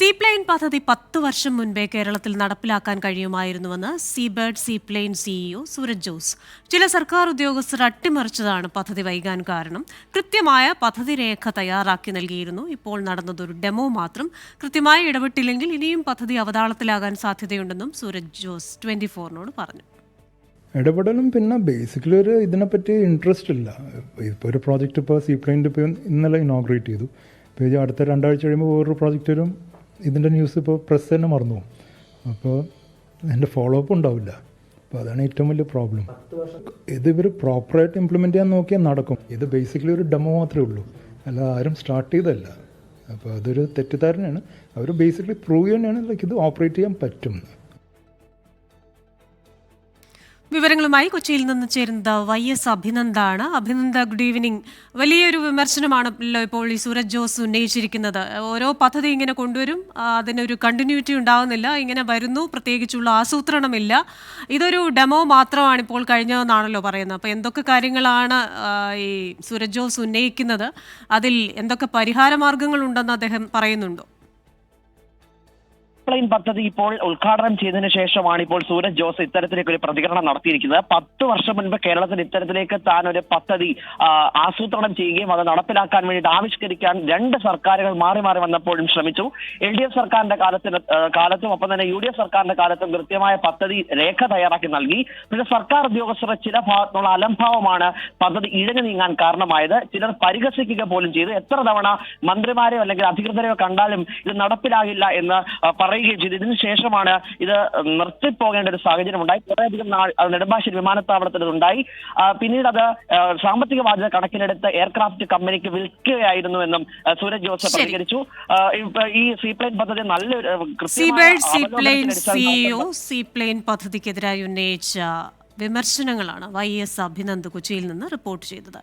Seaplane പദ്ധതി 10 വർഷം മുൻപേ കേരളത്തിൽ നടപ്പിലാക്കാൻ കഴിയുമായിരുന്നുവെന്ന് Seabird seaplane CEO Sooraj Jose. ചില സർക്കാർ ഉദ്യോഗസ്ഥർ അട്ടിമറിച്ചതാണ് പദ്ധതി വൈകാൻ കാരണം. കൃത്യമായ പദ്ധതി രേഖ തയ്യാറാക്കി നൽകിയിരുന്നു. ഇപ്പോൾ നടന്നതൊരു ഡെമോ മാത്രം. കൃത്യമായി ഇടപെട്ടില്ലെങ്കിൽ ഇനിയും പദ്ധതി അവതാളത്തിലാകാൻ സാധ്യതയുണ്ടെന്നും സൂരജ് ജോസ് 24-നോട് പറഞ്ഞു. ഇടപെടലും പിന്നെ ബേസിക്കലി ഇതിനെപ്പറ്റി ഇൻട്രസ്റ്റ് ഇല്ല. ഇപ്പോൾ ഒരു പ്രോജക്റ്റ് ഇപ്പോൾ സീപ്ലെയിൻ്റെ ഇപ്പോൾ ഇന്നലെ ഇനോഗ്രേറ്റ് ചെയ്തു. ഇപ്പോൾ അടുത്ത 2 ആഴ്ച കഴിയുമ്പോൾ വേറൊരു പ്രോജക്റ്റ് വരും. ഇതിൻ്റെ ന്യൂസ് ഇപ്പോൾ പ്രസ് തന്നെ മറന്നു പോകും. അപ്പോൾ അതിൻ്റെ ഫോളോ അപ്പ് ഉണ്ടാവില്ല. അപ്പോൾ അതാണ് ഏറ്റവും വലിയ പ്രോബ്ലം. ഇത് ഇവർ പ്രോപ്പറായിട്ട് ഇംപ്ലിമെൻറ്റ് ചെയ്യാൻ നോക്കിയാൽ നടക്കും. ഇത് ബേസിക്കലി ഒരു ഡെമോ മാത്രമേ ഉള്ളൂ, അല്ല ആരും സ്റ്റാർട്ട് ചെയ്തല്ല. അപ്പോൾ അതൊരു തെറ്റിദ്ധാരണയാണ്. അവർ ബേസിക്കലി പ്രൂവ് ചെയ്യാനാണ് ഇത് ഓപ്പറേറ്റ് ചെയ്യാൻ പറ്റും. വിവരങ്ങളുമായി കൊച്ചിയിൽ നിന്ന് ചേരുന്നത് YS അഭിനന്ദാണ്. Abhinand, good evening. വലിയൊരു വിമർശനമാണല്ലോ ഇപ്പോൾ ഈ സൂരജ് ജോസ് ഉന്നയിച്ചിരിക്കുന്നത്. ഓരോ പദ്ധതി ഇങ്ങനെ കൊണ്ടുവരും, അതിനൊരു കണ്ടിന്യൂറ്റി ഉണ്ടാവുന്നില്ല, ഇങ്ങനെ വരുന്നു, പ്രത്യേകിച്ചുള്ള ആസൂത്രണമില്ല, ഇതൊരു ഡെമോ മാത്രമാണ് ഇപ്പോൾ കഴിഞ്ഞതെന്നാണല്ലോ പറയുന്നത്. അപ്പോൾ എന്തൊക്കെ കാര്യങ്ങളാണ് ഈ സൂരജ് ജോസ് ഉന്നയിക്കുന്നത്? അതിൽ എന്തൊക്കെ പരിഹാര മാർഗങ്ങളുണ്ടെന്ന് അദ്ദേഹം പറയുന്നുണ്ടോ? സീപ്ലെയിൻ പദ്ധതി ഇപ്പോൾ ഉദ്ഘാടനം ചെയ്തതിനു ശേഷമാണ് ഇപ്പോൾ സൂരജ് ജോസ് ഇത്തരത്തിലേക്ക് ഒരു പ്രതികരണം നടത്തിയിരിക്കുന്നത്. 10 വർഷം മുൻപ് കേരളത്തിൽ ഇത്തരത്തിലേക്ക് താൻ ഒരു പദ്ധതി ആസൂത്രണം ചെയ്യുകയും അത് നടപ്പിലാക്കാൻ വേണ്ടി ആവിഷ്കരിക്കാൻ 2 സർക്കാരുകൾ മാറി മാറി വന്നപ്പോഴും ശ്രമിച്ചു. LDF സർക്കാരിന്റെ കാലത്തും ഒപ്പം തന്നെ UDF സർക്കാരിന്റെ കാലത്തും കൃത്യമായ പദ്ധതി രേഖ തയ്യാറാക്കി നൽകി. പിന്നെ സർക്കാർ ഉദ്യോഗസ്ഥരുടെ ചില ഭാഗത്തുള്ള അലംഭാവമാണ് പദ്ധതി ഇഴഞ്ഞു നീങ്ങാൻ കാരണമായത്. ചിലർ പരിഹസിക്കുക പോലും ചെയ്തു. എത്ര തവണ മന്ത്രിമാരെയോ അല്ലെങ്കിൽ അധികൃതരെയോ കണ്ടാലും ഇത് നടപ്പിലാകില്ല എന്ന് പറയുകയും ചെയ്തു. ഇതിനു ശേഷമാണ് ഇത് നിർത്തിപ്പോകേണ്ട ഒരു സാഹചര്യം ഉണ്ടായി. കുറേയധികം നാൾ നെടുമ്പാശ്ശേരി വിമാനത്താവളത്തിൽ ഉണ്ടായി. പിന്നീട് അത് സാമ്പത്തിക ബാധ്യത കണക്കിലെടുത്ത് എയർക്രാഫ്റ്റ് കമ്പനിക്ക് വിൽക്കുകയായിരുന്നു എന്നും സൂരജ് ജോസ് പ്രതികരിച്ചു. ഈ സീപ്ലെയിൻ പദ്ധതി നല്ലൊരു സീപ്ലെയിൻ പദ്ധതിക്കെതിരായി ഉന്നയിച്ച വിമർശനങ്ങളാണ് YS അഭിനന്ദ് കൊച്ചിയിൽ നിന്ന് റിപ്പോർട്ട് ചെയ്തത്.